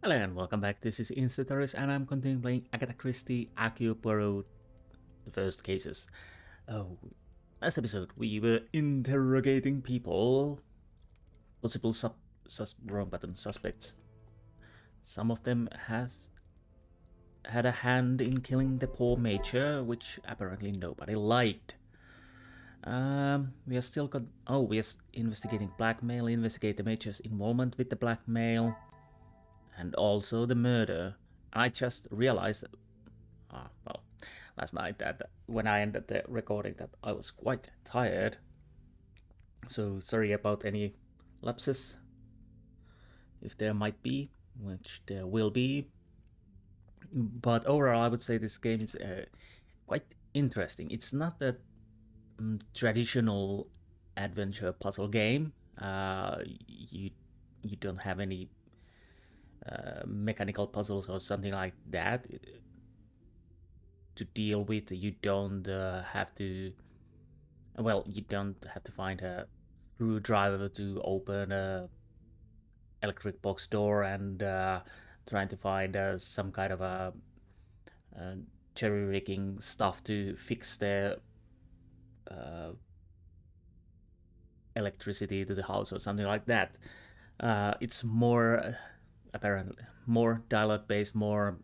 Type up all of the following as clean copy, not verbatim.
Hello and welcome back. This is Insti and I'm continuing playing Agatha Christie, Hercule Poirot, the first cases. Oh, last episode we were interrogating people, possible suspects. Some of them has had a hand in killing the poor major, which apparently nobody liked. We are still we are investigating blackmail, investigate the major's involvement with the blackmail, and also the murder. I just realized last night that when I ended the recording that I was quite tired. So sorry about any lapses, if there might be, which there will be. But overall, I would say this game is quite interesting. It's not a traditional adventure puzzle game. You don't have any mechanical puzzles or something like that to deal with. You don't have to find a screwdriver to open a electric box door and trying to find some kind of a cherry rigging stuff to fix the electricity to the house or something like that. It's more apparently more dialogue based, more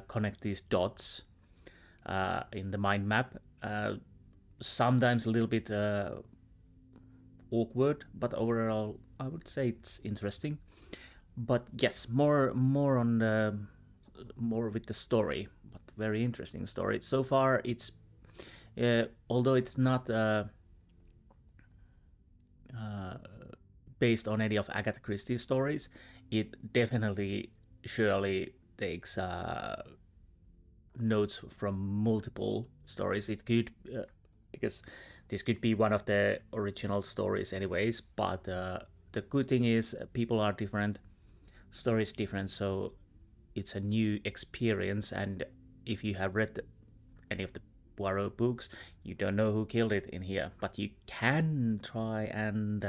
connect these dots in the mind map. Sometimes a little bit awkward, but overall I would say it's interesting. But yes, more on the more with the story, but very interesting story so far. It's although it's not based on any of Agatha Christie's stories, it definitely surely takes notes from multiple stories. It could because this could be one of the original stories anyways, but the good thing is people are different, stories different, so it's a new experience. And if you have read any of the Poirot books, you don't know who killed it in here, but you can try and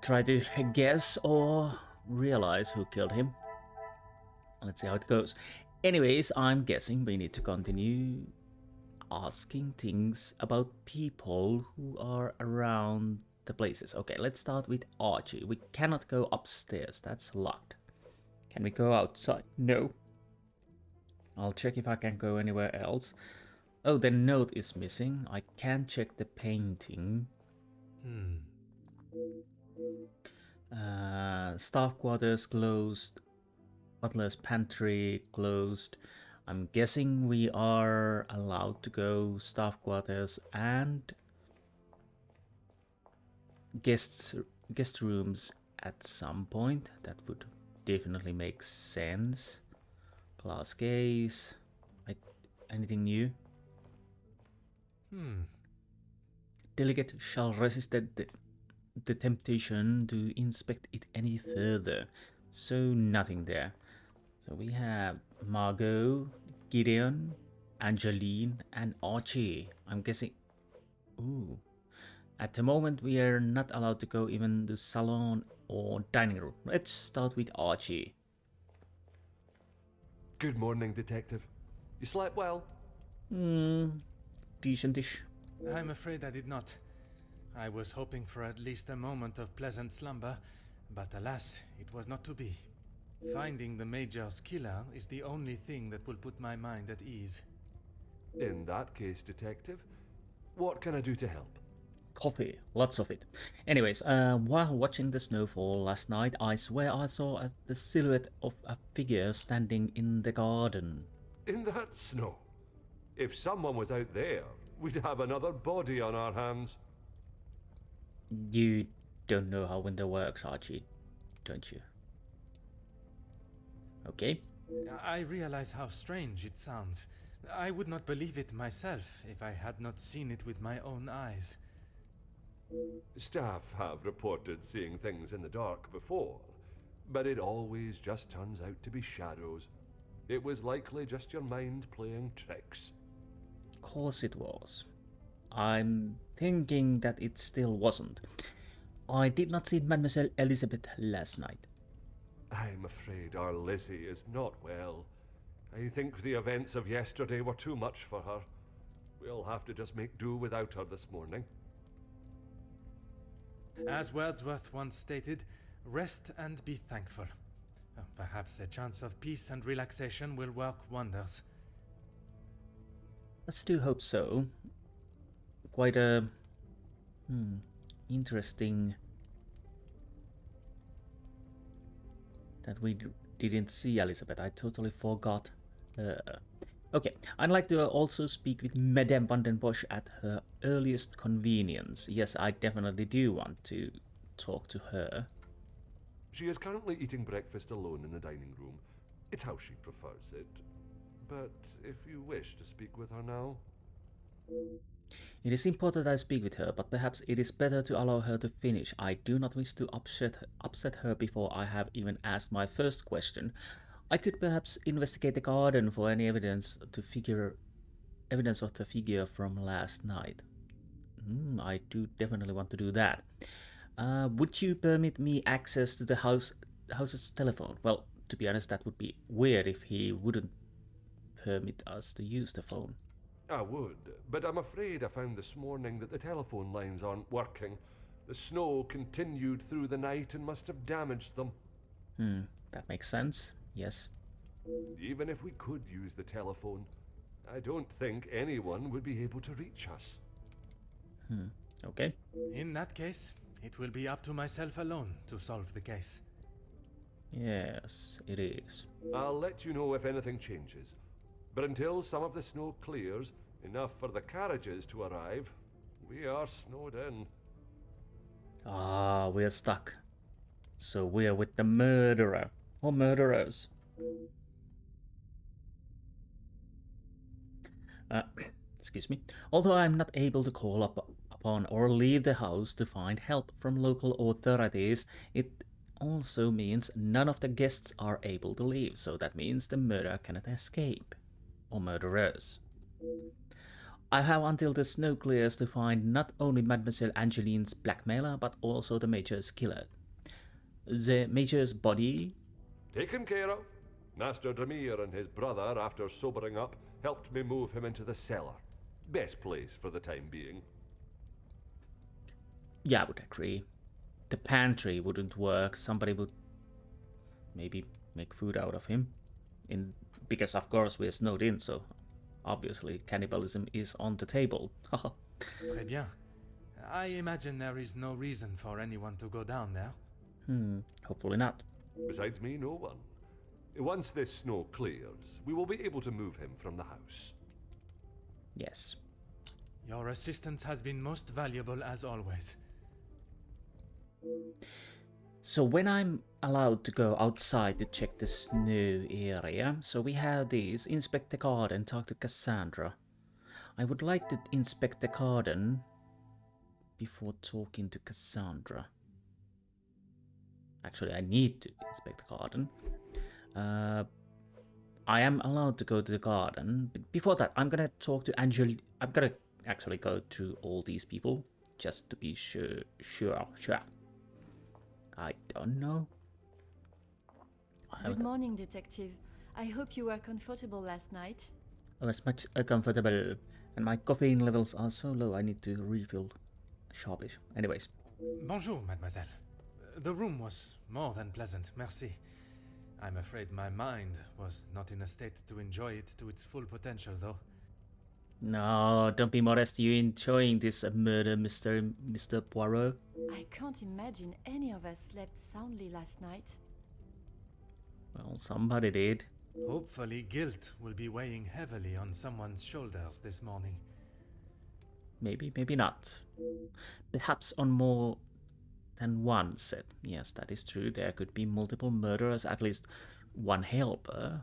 try to guess or realize who killed him. Let's see how it goes. Anyways, I'm guessing we need to continue asking things about people who are around the places. Okay, let's start with Archie. We cannot go upstairs, that's locked. Can we go outside? No. I'll check if I can go anywhere else. Oh, the note is missing. I can check the painting. Staff quarters closed. Butler's pantry closed. I'm guessing we are allowed to go staff quarters and guest rooms at some point. That would definitely make sense. Glass case. Anything new? Delegate shall resist the temptation to inspect it any further. So nothing there. So we have Margot, Gideon, Angeline, and Archie. I'm guessing. Ooh. At the moment, we are not allowed to go even the salon or dining room. Let's start with Archie. Good morning, Detective. You slept well? Decentish. I'm afraid I did not. I was hoping for at least a moment of pleasant slumber, but alas, it was not to be. Finding the Major's killer is the only thing that will put my mind at ease. In that case, Detective, what can I do to help? Coffee, lots of it. Anyways, while watching the snowfall last night, I swear I saw the silhouette of a figure standing in the garden. In that snow? If someone was out there, we'd have another body on our hands. You don't know how winter works, Archie, don't you? Okay. I realize how strange it sounds. I would not believe it myself if I had not seen it with my own eyes. Staff have reported seeing things in the dark before, but it always just turns out to be shadows. It was likely just your mind playing tricks. Of course it was. I'm thinking that it still wasn't. I did not see Mademoiselle Elizabeth last night. I'm afraid our Lizzie is not well. I think the events of yesterday were too much for her. We'll have to just make do without her this morning. As Wordsworth once stated, rest and be thankful. Perhaps a chance of peace and relaxation will work wonders. Let's do hope so. Quite a interesting that we didn't see Elizabeth. I totally forgot. Okay, I'd like to also speak with Madame van den Bosch at her earliest convenience. Yes, I definitely do want to talk to her. She is currently eating breakfast alone in the dining room. It's how she prefers it. But if you wish to speak with her now... It is important I speak with her, but perhaps it is better to allow her to finish. I do not wish to upset her before I have even asked my first question. I could perhaps investigate the garden for any evidence of the figure from last night. I do definitely want to do that. Would you permit me access to the house's telephone? Well, to be honest, that would be weird if he wouldn't permit us to use the phone. I would, but I'm afraid I found this morning that the telephone lines aren't working. The snow continued through the night and must have damaged them. That makes sense, yes. Even if we could use the telephone, I don't think anyone would be able to reach us. Okay. In that case, it will be up to myself alone to solve the case. Yes, it is. I'll let you know if anything changes. But until some of the snow clears, enough for the carriages to arrive, we are snowed in. We're stuck. So we're with the murderer. Or murderers. Excuse me. Although I'm not able to call upon or leave the house to find help from local authorities, it also means none of the guests are able to leave. So that means the murderer cannot escape. Or murderers. I have until the snow clears to find not only Mademoiselle Angeline's blackmailer, but also the Major's killer. The Major's body... Taken care of. Master Dremere and his brother, after sobering up, helped me move him into the cellar. Best place for the time being. Yeah, I would agree. The pantry wouldn't work. Somebody would maybe make food out of him. Because of course we're snowed in, so obviously cannibalism is on the table. Très bien. I imagine there is no reason for anyone to go down there. Hopefully not. Besides me, no one. Once this snow clears, we will be able to move him from the house. Yes. Your assistance has been most valuable as always. So when I'm allowed to go outside to check the snow area, so we have these, inspect the garden, talk to Cassandra. I would like to inspect the garden before talking to Cassandra. Actually, I need to inspect the garden. I am allowed to go to the garden. But before that, I'm gonna talk to Angel. I'm gonna actually go through all these people just to be sure. I don't know. Good morning, Detective. I hope you were comfortable last night. I was much comfortable, and my caffeine levels are so low I need to refill sharpish. Anyways. Bonjour, mademoiselle. The room was more than pleasant, merci. I'm afraid my mind was not in a state to enjoy it to its full potential, though. No, don't be modest. You enjoying this murder, Mr. Poirot? I can't imagine any of us slept soundly last night. Well, somebody did. Hopefully guilt will be weighing heavily on someone's shoulders this morning. Maybe, maybe not. Perhaps on more than one set. Yes, that is true. There could be multiple murderers, at least one helper.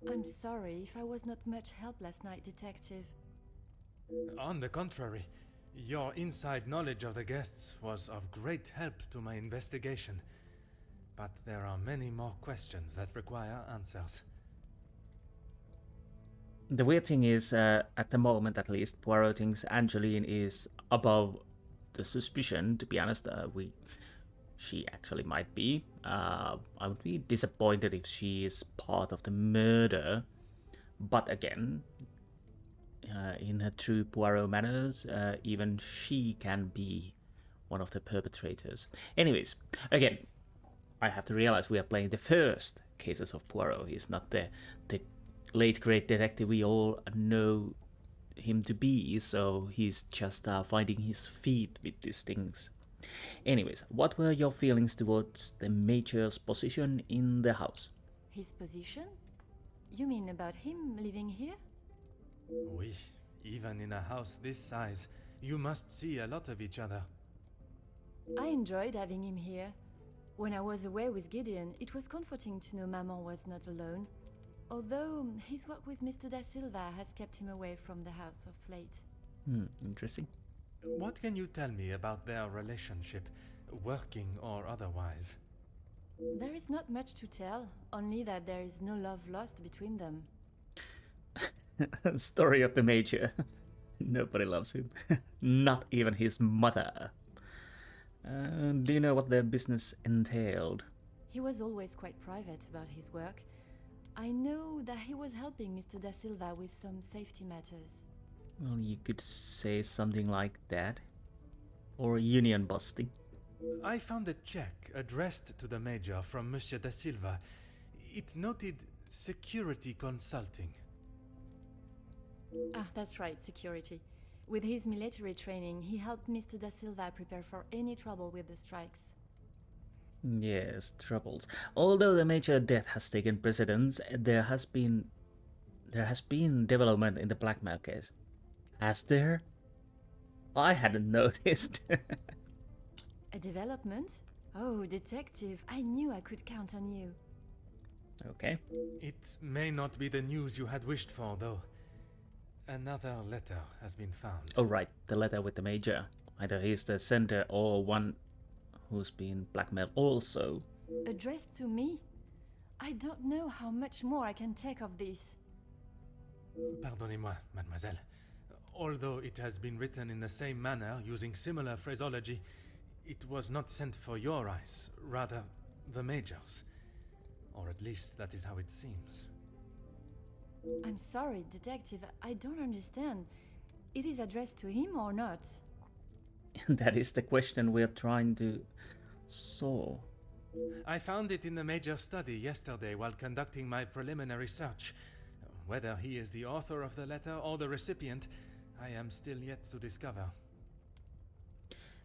I'm sorry if I was not much help last night, Detective. On the contrary, your inside knowledge of the guests was of great help to my investigation. But there are many more questions that require answers. The weird thing is, at the moment at least, Poirot thinks Angeline is above the suspicion. To be honest, she actually might be. I would be disappointed if she is part of the murder. But again, in her true Poirot manners, even she can be one of the perpetrators. Anyways, again, I have to realize we are playing the first cases of Poirot. He's not the late great detective we all know him to be, so he's just finding his feet with these things. Anyways, what were your feelings towards the Major's position in the house? His position? You mean about him living here? Oui, even in a house this size, you must see a lot of each other. I enjoyed having him here. When I was away with Gideon, it was comforting to know Maman was not alone. Although his work with Mr. Da Silva has kept him away from the house of late. Interesting. What can you tell me about their relationship, working or otherwise? There is not much to tell, only that there is no love lost between them. Story of the Major. Nobody loves him. Not even his mother. Do you know what their business entailed? He was always quite private about his work. I know that he was helping Mr. Da Silva with some safety matters. Well, you could say something like that. Or union busting. I found a check addressed to the Major from Monsieur Da Silva. It noted security consulting. Ah, that's right, security. With his military training, he helped Mr. Da Silva prepare for any trouble with the strikes. Yes, troubles. Although the Major death has taken precedence, there has been development in the blackmail case. Has there? I hadn't noticed. A development? Oh, detective, I knew I could count on you. Okay. It may not be the news you had wished for, though. Another letter has been found. Oh, right, the letter with the Major. Either he's the sender or one who's been blackmailed also. Addressed to me? I don't know how much more I can take of this. Pardonnez-moi, mademoiselle. Although it has been written in the same manner, using similar phraseology, it was not sent for your eyes, rather the Major's. Or at least that is how it seems. I'm sorry, detective, I don't understand. It is addressed to him or not? That is the question we're trying to solve. I found it in the Major's study yesterday while conducting my preliminary search. Whether he is the author of the letter or the recipient, I am still yet to discover.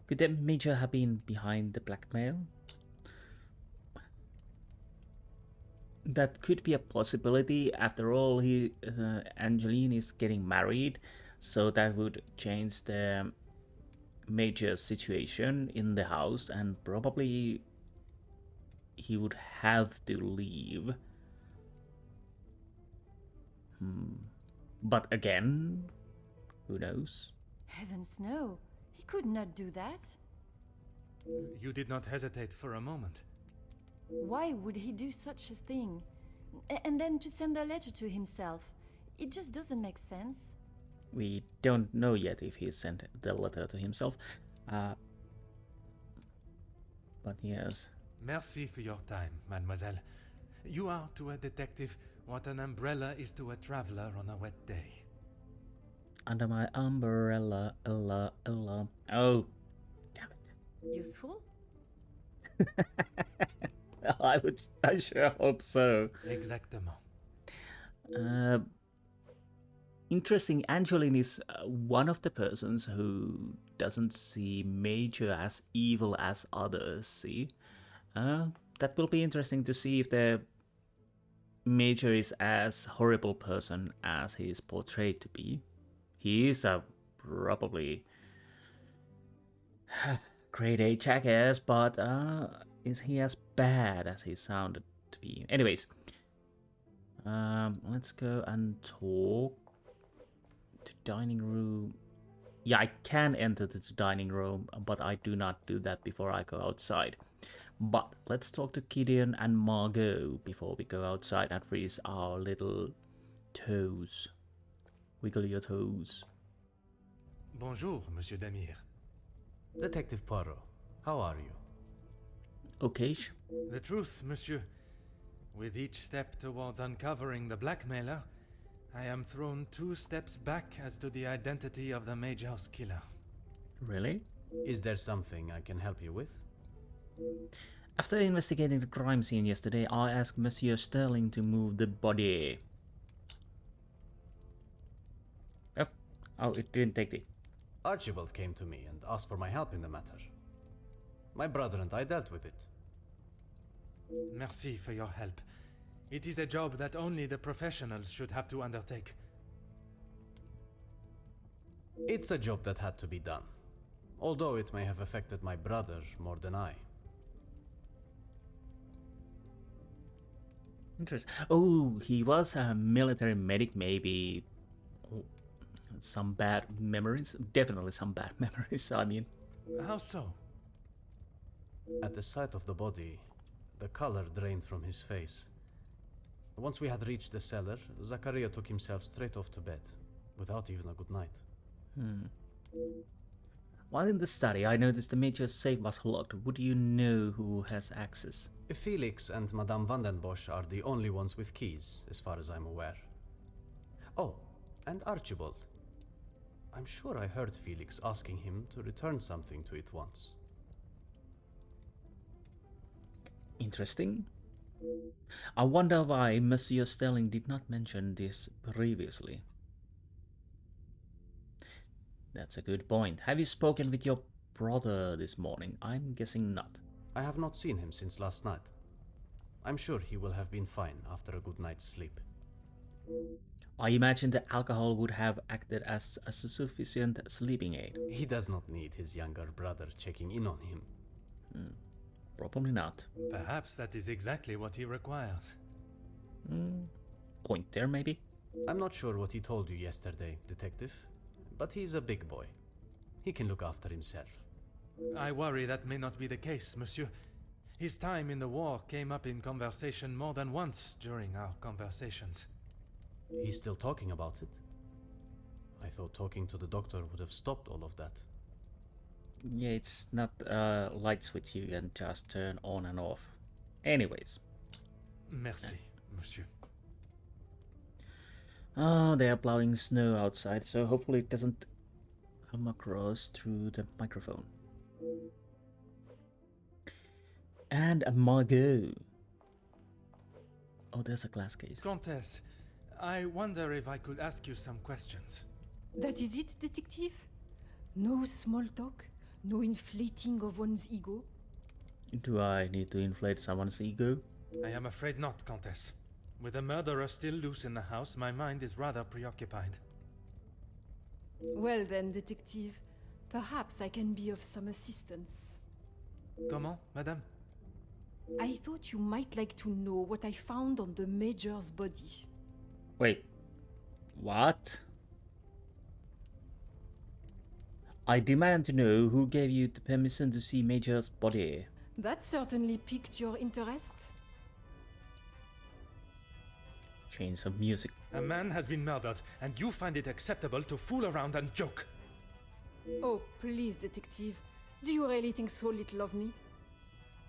Could the Major have been behind the blackmail? That could be a possibility. After all, Angeline is getting married, so that would change the Major's situation in the house, and probably he would have to leave. But again, who knows? Heavens no, he could not do that. You did not hesitate for a moment. Why would he do such a thing? And then to send a letter to himself. It just doesn't make sense. We don't know yet if he sent the letter to himself. But yes. Merci for your time, mademoiselle. You are to a detective what an umbrella is to a traveler on a wet day. Under my umbrella, Ella. Oh, damn it. Useful? I sure hope so. Exactement. Interesting. Angeline is one of the persons who doesn't see Major as evil as others see. That will be interesting to see if the Major is as horrible person as he is portrayed to be. He is a probably grade A jackass, but is he as bad as he sounded to be? Anyways, let's go and talk to dining room. Yeah, I can enter the dining room, but I do not do that before I go outside. But let's talk to Gideon and Margot before we go outside and freeze our little toes. Wiggle your toes. Bonjour, Monsieur Damir. Detective Poirot, how are you? Okay. The truth, monsieur. With each step towards uncovering the blackmailer, I am thrown 2 steps back as to the identity of the Major's killer. Really? Is there something I can help you with? After investigating the crime scene yesterday, I asked Monsieur Sterling to move the body. Oh, it didn't take it. Archibald came to me and asked for my help in the matter. My brother and I dealt with it. Merci for your help. It is a job that only the professionals should have to undertake. It's a job that had to be done, although it may have affected my brother more than I. Interesting. Oh, he was a military medic, maybe. Oh, some bad memories. Definitely some bad memories, I mean. How so? At the sight of the body, the color drained from his face. Once we had reached the cellar, Zachariah took himself straight off to bed, without even a good night. While in the study, I noticed the major's safe was locked. Would you know who has access? Felix and Madame Vandenbosch are the only ones with keys, as far as I'm aware. Oh, and Archibald. I'm sure I heard Felix asking him to return something to it once. Interesting. I wonder why Monsieur Sterling did not mention this previously. That's a good point. Have you spoken with your brother this morning? I'm guessing not. I have not seen him since last night. I'm sure he will have been fine after a good night's sleep. I imagine the alcohol would have acted as a sufficient sleeping aid. He does not need his younger brother checking in on him. Probably not. Perhaps that is exactly what he requires. Point there, maybe? I'm not sure what he told you yesterday, Detective, but he's a big boy. He can look after himself. I worry that may not be the case, monsieur. His time in the war came up in conversation more than once during our conversations. He's still talking about it? I thought talking to the doctor would have stopped all of that. Yeah, it's not a light switch you can just turn on and off. Anyways. Merci, monsieur. Oh, they are plowing snow outside, so hopefully it doesn't come across through the microphone. And a Margot. Oh, there's a glass case. Comtesse, I wonder if I could ask you some questions. That is it, detective? No small talk? No inflating of one's ego? Do I need to inflate someone's ego? I am afraid not, Comtesse. With the murderer still loose in the house, my mind is rather preoccupied. Well then, detective, perhaps I can be of some assistance. Comment, madame? I thought you might like to know what I found on the Major's body. Wait. What? I demand to know who gave you the permission to see Major's body. That certainly piqued your interest. Change some music. A man has been murdered, and you find it acceptable to fool around and joke. Oh, please, detective. Do you really think so little of me?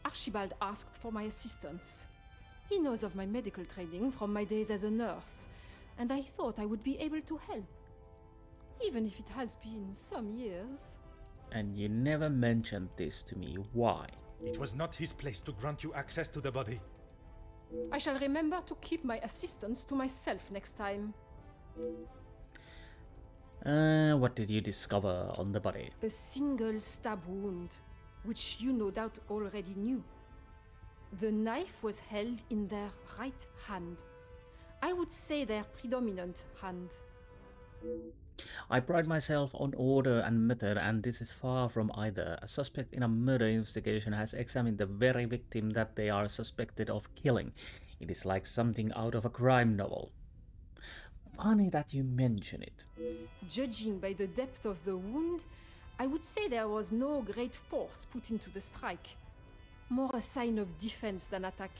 Archibald asked for my assistance. He knows of my medical training from my days as a nurse, and I thought I would be able to help. Even if it has been some years. And you never mentioned this to me. Why? It was not his place to grant you access to the body. I shall remember to keep my assistance to myself next time. What did you discover on the body? A single stab wound, which you no doubt already knew. The knife was held in their right hand. I would say their predominant hand. I pride myself on order and method, and this is far from either. A suspect in a murder investigation has examined the very victim that they are suspected of killing. It is like something out of a crime novel. Funny that you mention it. Judging by the depth of the wound, I would say there was no great force put into the strike. More a sign of defense than attack.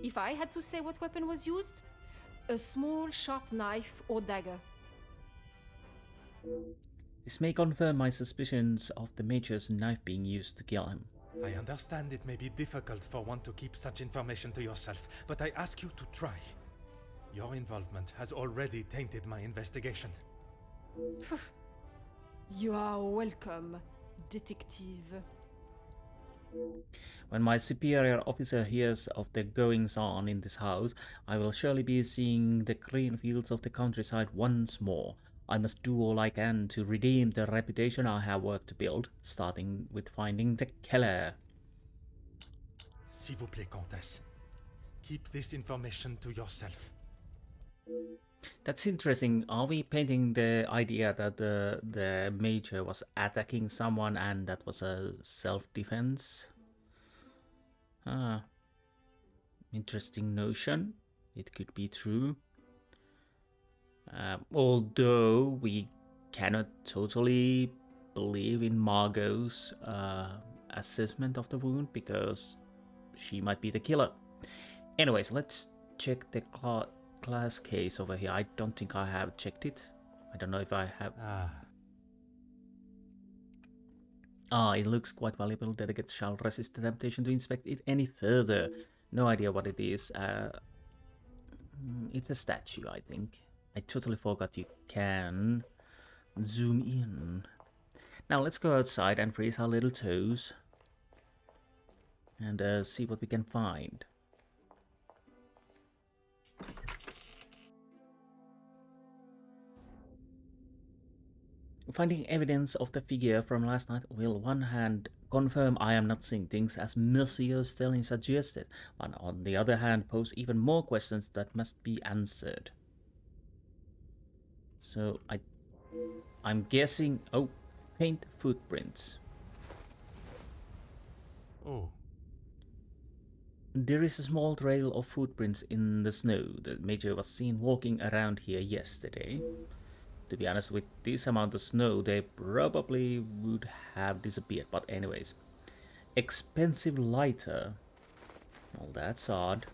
If I had to say what weapon was used, a small sharp knife or dagger. This may confirm my suspicions of the Major's knife being used to kill him. I understand it may be difficult for one to keep such information to yourself, but I ask you to try. Your involvement has already tainted my investigation. You are welcome, detective. When my superior officer hears of the goings-on in this house, I will surely be seeing the green fields of the countryside once more. I must do all I can to redeem the reputation I have worked to build, starting with finding the killer. S'il vous plaît, Comtesse. Keep this information to yourself. That's interesting. Are we painting the idea that the major was attacking someone and that was a self-defense? Interesting notion. It could be true. Although we cannot totally believe in Margot's assessment of the wound because she might be the killer. Anyways, let's check the class case over here. I don't think I have checked it. I don't know if I have. It looks quite valuable. Delegates shall resist the temptation to inspect it any further. No idea what it is. It's a statue, I think. I totally forgot you can zoom in. Now let's go outside and freeze our little toes and see what we can find. Finding evidence of the figure from last night will on one hand confirm I am not seeing things as Monsieur Stelling suggested, but on the other hand pose even more questions that must be answered. So I'm guessing, paint footprints. Oh. There is a small trail of footprints in the snow. The major was seen walking around here yesterday. To be honest, with this amount of snow, they probably would have disappeared. But anyways, expensive lighter. Well, that's odd.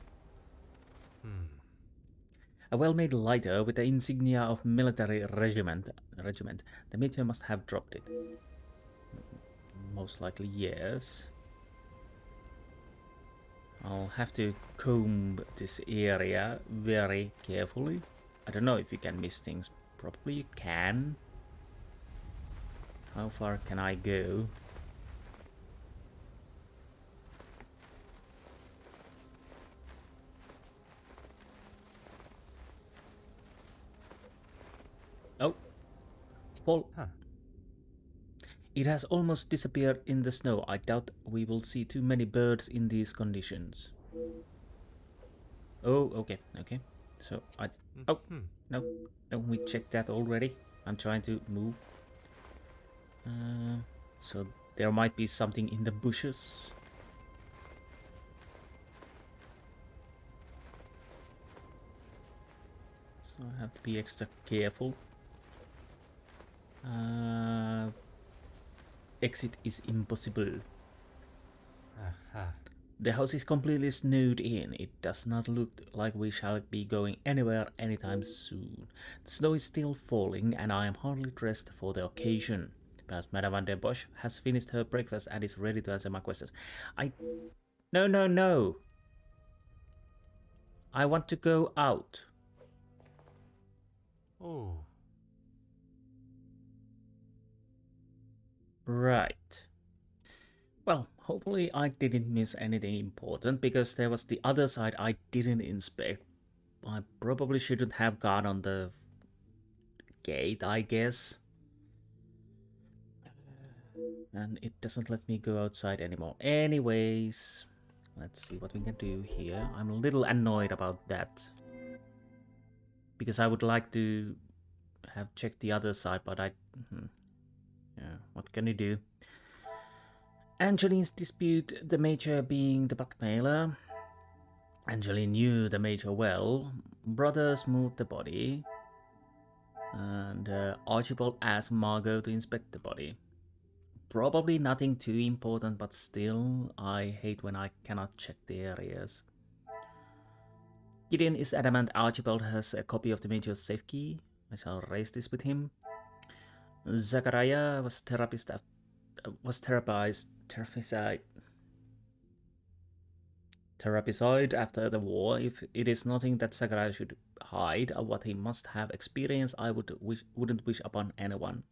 A well-made lighter with the insignia of military regiment. The major must have dropped it. Most likely, yes. I'll have to comb this area very carefully. I don't know if you can miss things. Probably you can. How far can I go? Oh, fall. It has almost disappeared in the snow. I doubt we will see too many birds in these conditions. Oh, okay. So no, we checked that already. I'm trying to move. So there might be something in the bushes. So I have to be extra careful. Exit is impossible. The house is completely snowed in. It does not look like we shall be going anywhere anytime soon. The snow is still falling and I am hardly dressed for the occasion. Perhaps Madame Van der Bosch has finished her breakfast and is ready to answer my questions. No. I want to go out. Oh. Right. Well, hopefully I didn't miss anything important because there was the other side I didn't inspect. I probably shouldn't have gone on the gate, I guess. And it doesn't let me go outside anymore. Anyways, let's see what we can do here. I'm a little annoyed about that. Because I would like to have checked the other side, but yeah, what can you do? Angeline's dispute the major being the blackmailer. Angeline knew the major well. Brothers moved the body. And Archibald asked Margot to inspect the body. Probably nothing too important, but still, I hate when I cannot check the areas. Gideon is adamant Archibald has a copy of the major's safe key. I shall raise this with him. Zachariah was therapized therapy side after the war. If it is nothing that Zachariah should hide of what he must have experienced, I wouldn't wish upon anyone.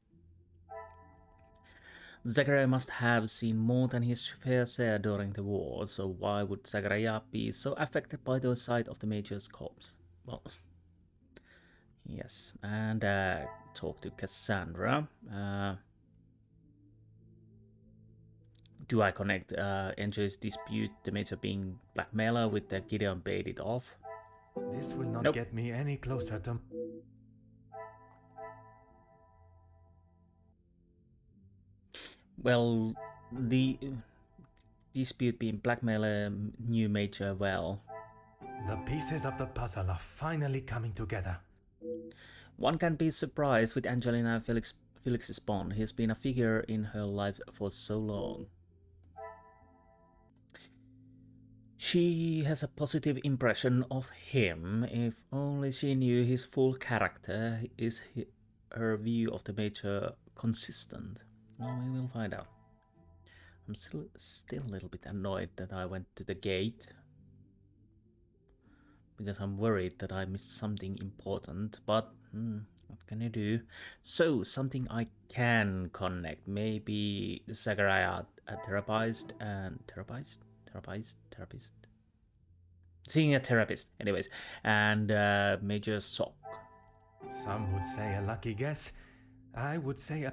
Zachariah must have seen more than his fair share during the war, so why would Zachariah be so affected by the sight of the Major's corpse? Well, yes, and talk to Cassandra. Do I connect NJ's dispute, the Major being blackmailer, with the Gideon baited off? This will not Nope. get me any closer to... Well, the dispute being blackmailer knew Major well. The pieces of the puzzle are finally coming together. One can be surprised with Angelina Felix's bond. He's been a figure in her life for so long. She has a positive impression of him. If only she knew his full character, is her view of the Major consistent? Well, we will find out. I'm still a little bit annoyed that I went to the gate, because I'm worried that I missed something important, but what can you do? So, something I can connect. Maybe Zachariah, a therapist. Seeing a therapist, anyways, and Major Sock. Some would say a lucky guess. I would say a...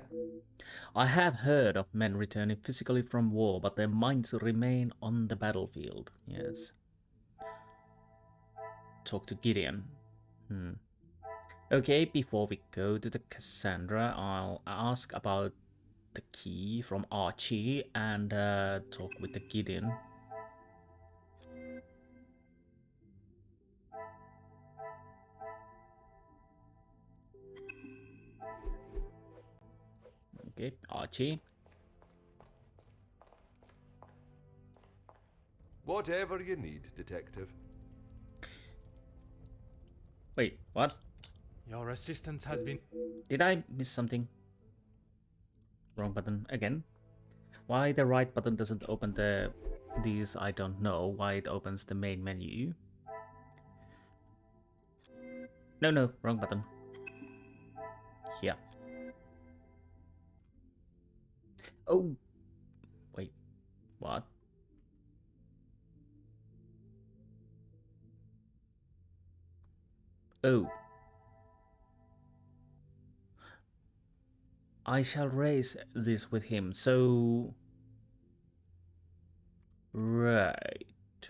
I have heard of men returning physically from war, but their minds remain on the battlefield. Yes. Talk to Gideon. Okay, before we go to the Cassandra, I'll ask about the key from Archie and talk with the Gideon. Okay, Archie. Whatever you need, Detective. Wait, what? Your assistant has been... Did I miss something? Wrong button again. Why the right button doesn't open these, I don't know. Why it opens the main menu. No, wrong button. Here. Oh, wait, what? Oh. I shall raise this with him, so... Right.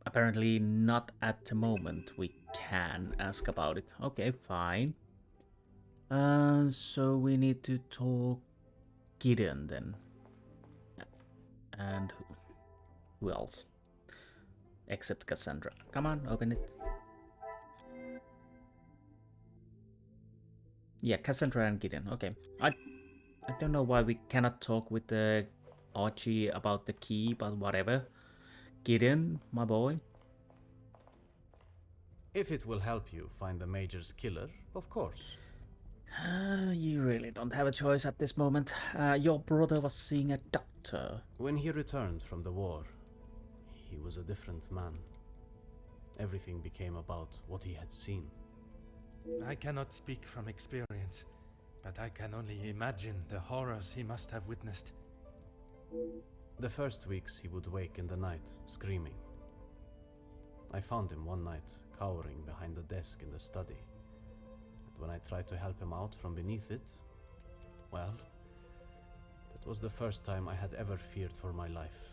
Apparently not at the moment. We can ask about it. Okay, fine. So we need to talk Gideon then. And who else? Except Cassandra. Come on, open it. Yeah, Cassandra and Gideon. Okay. I don't know why we cannot talk with the Archie about the key, but whatever. Gideon, my boy. If it will help you find the Major's killer, of course. You really don't have a choice at this moment. Your brother was seeing a doctor. When he returned from the war, he was a different man. Everything became about what he had seen. I cannot speak from experience, but I can only imagine the horrors he must have witnessed. The first weeks he would wake in the night, screaming. I found him one night, cowering behind the desk in the study. And when I tried to help him out from beneath it, well, that was the first time I had ever feared for my life.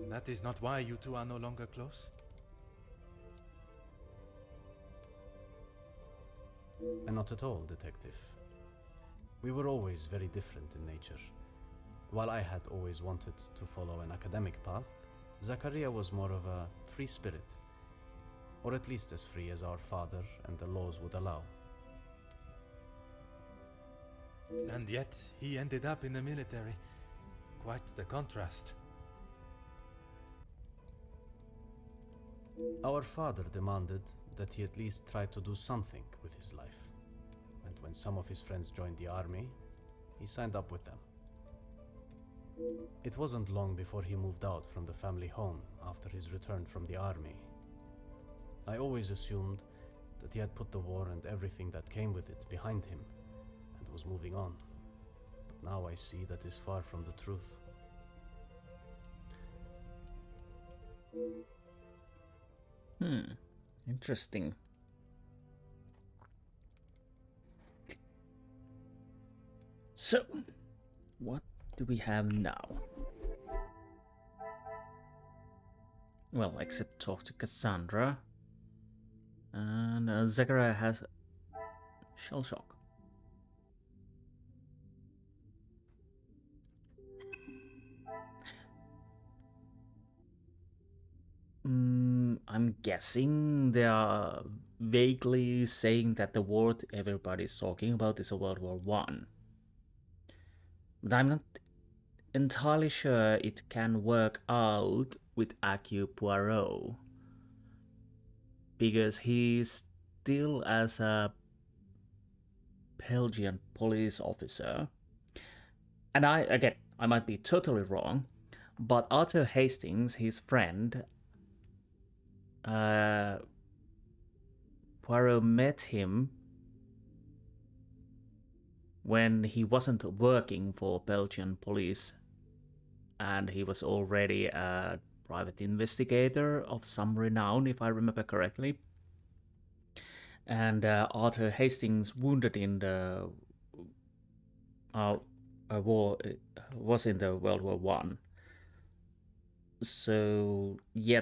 That is not why you two are no longer close? And not at all, Detective. We were always very different in nature. While I had always wanted to follow an academic path, Zachariah was more of a free spirit, or at least as free as our father and the laws would allow. And yet, he ended up in the military. Quite the contrast. Our father demanded that he at least try to do something with his life. And when some of his friends joined the army, he signed up with them. It wasn't long before he moved out from the family home after his return from the army. I always assumed that he had put the war and everything that came with it behind him and was moving on. But now I see that is far from the truth. Interesting. So, what do we have now? Well, except talk to Cassandra. And Zachariah has shell shock. I'm guessing they are vaguely saying that the war everybody's talking about is a World War One. But I'm not entirely sure it can work out with Hercule Poirot, because he's still as a Belgian police officer. And I might be totally wrong, but Arthur Hastings, his friend, Poirot met him when he wasn't working for Belgian police, and he was already a private investigator of some renown, if I remember correctly. And Arthur Hastings, wounded in the war, was in the World War One. So yeah,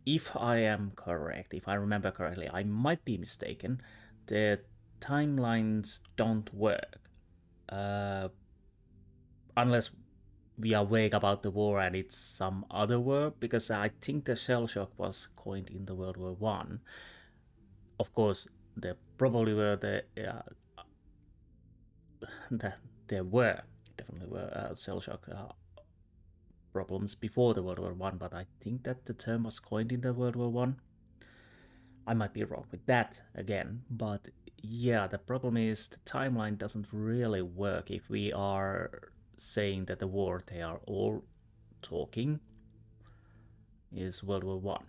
if I am correct, if I remember correctly, I might be mistaken, the timelines don't work. Unless we are vague about the war and it's some other war, because I think the shell shock was coined in the World War One. Of course, there probably were there were definitely shell shock problems before the World War One, but I think that the term was coined in the World War One. I might be wrong with that again, but yeah, the problem is the timeline doesn't really work if we are saying that the war they are all talking is World War One.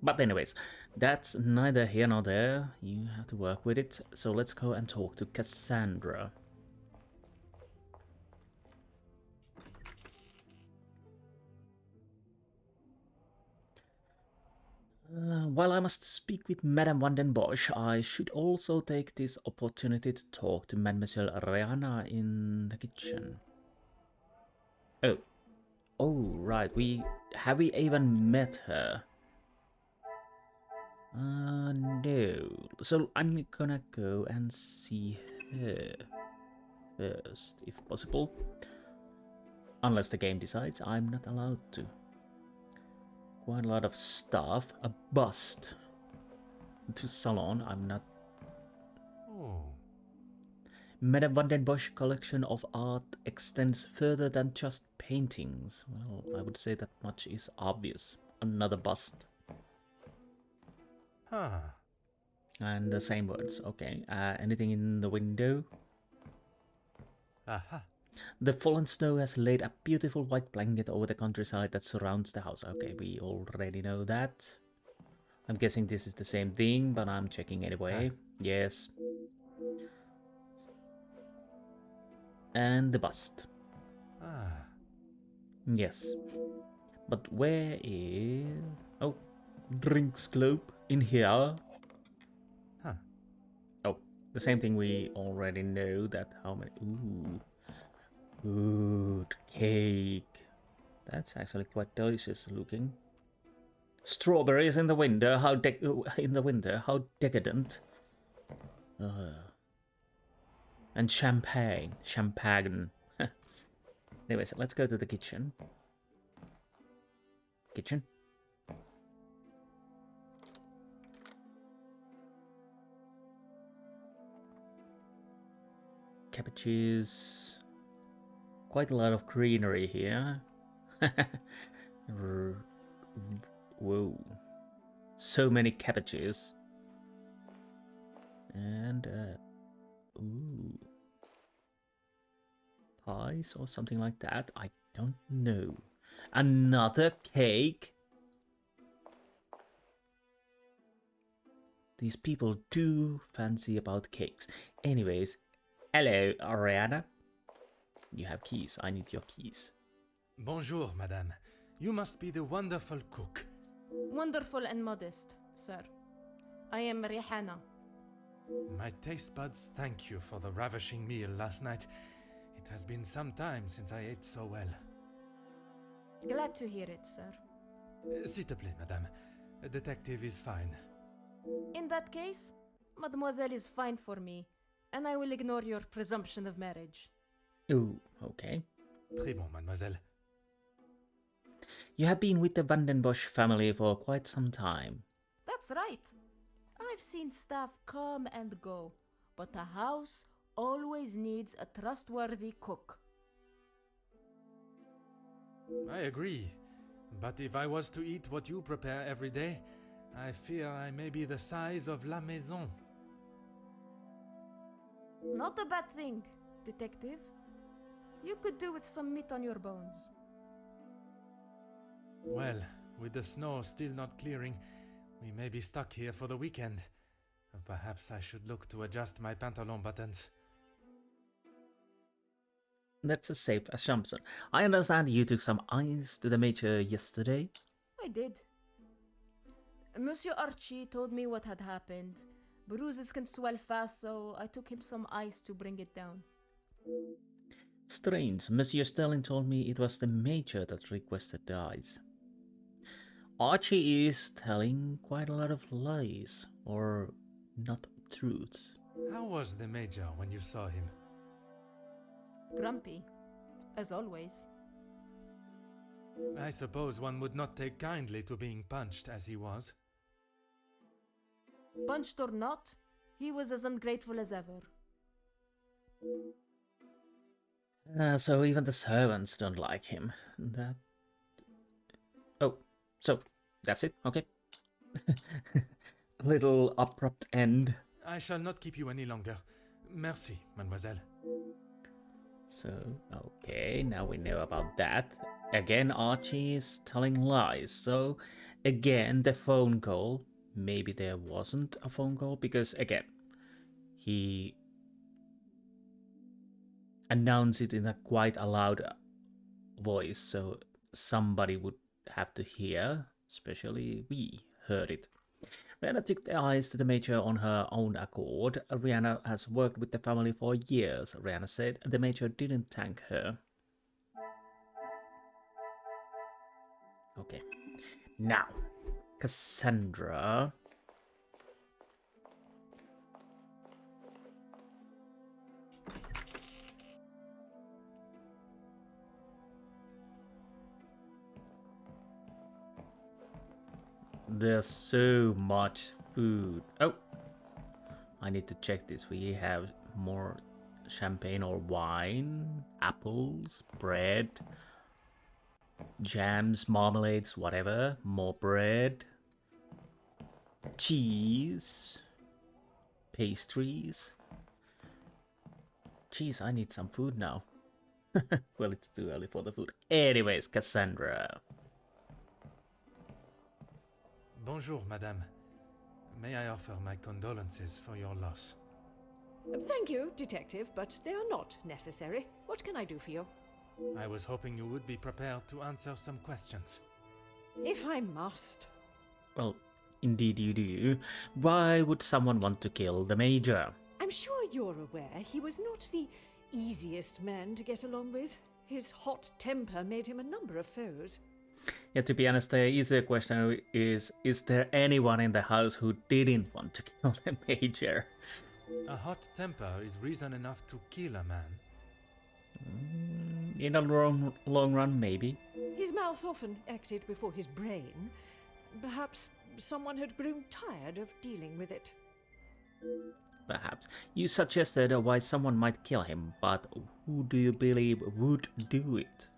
But anyways, that's neither here nor there. You have to work with it. So let's go and talk to Cassandra. While I must speak with Madame van den Bosch, I should also take this opportunity to talk to Mademoiselle Rihanna in the kitchen. Oh, right. Have we even met her? No. So I'm gonna go and see her first, if possible. Unless the game decides I'm not allowed to. Quite a lot of stuff. A bust. To salon, I'm not. Oh. Madame van den Bosch collection of art extends further than just paintings. Well, I would say that much is obvious. Another bust. Huh. And the same words. Okay. Anything in the window? Aha. The fallen snow has laid a beautiful white blanket over the countryside that surrounds the house. Okay, we already know that. I'm guessing this is the same thing, but I'm checking anyway. Yes. And the bust. Ah. Yes. But where is... Oh, drinks globe in here. Huh. Oh, the same thing we already know that how many... Ooh. Good cake. That's actually quite delicious looking. Strawberries in the winter. How decadent. And champagne. Anyways, let's go to the kitchen. Kitchen. Cabbages. Quite a lot of greenery here. Whoa. So many cabbages. And, ooh. pies or something like that. I don't know. Another cake? These people do fancy about cakes. Anyways, hello, Ariana. You have keys. I need your keys. Bonjour, madame. You must be the wonderful cook. Wonderful and modest, sir. I am Rihanna. My taste buds thank you for the ravishing meal last night. It has been some time since I ate so well. Glad to hear it, sir. S'il te plaît, madame. A detective is fine. In that case, mademoiselle is fine for me, and I will ignore your presumption of marriage. Oh, okay. Très bon, mademoiselle. You have been with the Vandenbosch family for quite some time. That's right. I've seen staff come and go, but a house always needs a trustworthy cook. I agree. But if I was to eat what you prepare every day, I fear I may be the size of La Maison. Not a bad thing, detective. You could do with some meat on your bones. Well, with the snow still not clearing, we may be stuck here for the weekend. Perhaps I should look to adjust my pantalon buttons. That's a safe assumption. I understand you took some ice to the major yesterday. I did. Monsieur Archie told me what had happened. Bruises can swell fast, so I took him some ice to bring it down. Strange. Monsieur Sterling told me it was the major that requested the ice. Archie is telling quite a lot of lies, or not truths. How was the Major when you saw him? Grumpy, as always. I suppose one would not take kindly to being punched as he was. Punched or not, he was as ungrateful as ever. So even the servants don't like him. That. Oh, so that's it. Okay. Little abrupt end. I shall not keep you any longer. Merci, mademoiselle. So, okay, now we know about that. Again, Archie is telling lies. So, again, the phone call. Maybe there wasn't a phone call because, again, he announced it in a quite a loud voice. So, somebody would have to hear, especially we heard it. Rihanna took the ice to the major on her own accord. Rihanna has worked with the family for years, Rihanna said. The major didn't thank her. Okay. Now, Cassandra. There's so much food. Oh, I need to check this. We have more champagne or wine, apples, bread, jams, marmalades, whatever. More bread, cheese, pastries. Jeez, I need some food now. Well, it's too early for the food. Anyways, Cassandra. Bonjour, madame. May I offer my condolences for your loss? Thank you, Detective, but they are not necessary. What can I do for you? I was hoping you would be prepared to answer some questions. If I must. Well, indeed you do. Why would someone want to kill the major? I'm sure you're aware he was not the easiest man to get along with. His hot temper made him a number of foes. Yeah, to be honest, the easier question is there anyone in the house who didn't want to kill the major? A hot temper is reason enough to kill a man. In the long run, maybe. His mouth often acted before his brain. Perhaps someone had grown tired of dealing with it. Perhaps. You suggested why someone might kill him, but who do you believe would do it?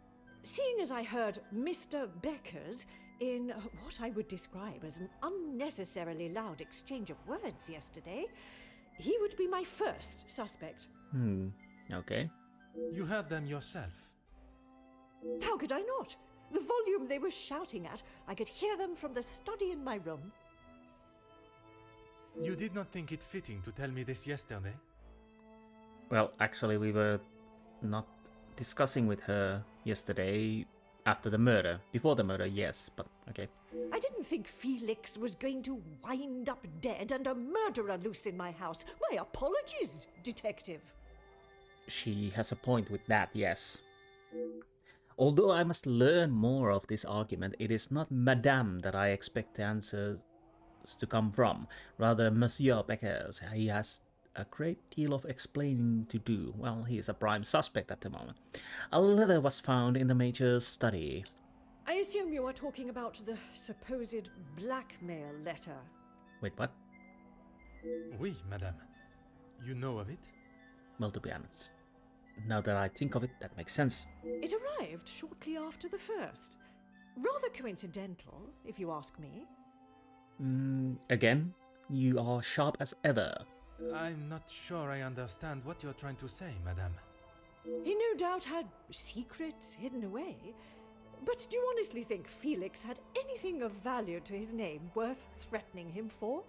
Seeing as I heard Mr. Becker's in what I would describe as an unnecessarily loud exchange of words yesterday, he would be my first suspect. Okay. You heard them yourself. How could I not? The volume they were shouting at, I could hear them from the study in my room. You did not think it fitting to tell me this yesterday? Well, actually, we were not discussing with her yesterday after the murder. Before the murder, yes, but okay. I didn't think Felix was going to wind up dead and a murderer loose in my house. My apologies, detective. She has a point with that, yes. Although I must learn more of this argument, it is not Madame that I expect the answers to come from, rather Monsieur Beckers. He has a great deal of explaining to do. Well, he is a prime suspect at the moment. A letter was found in the Major's study. I assume you are talking about the supposed blackmail letter. Wait, what? Oui, madame. You know of it? Well, to be honest, now that I think of it, that makes sense. It arrived shortly after the first. Rather coincidental, if you ask me. Again, you are sharp as ever. I'm not sure I understand what you're trying to say, madame. He no doubt had secrets hidden away. But do you honestly think Felix had anything of value to his name worth threatening him for?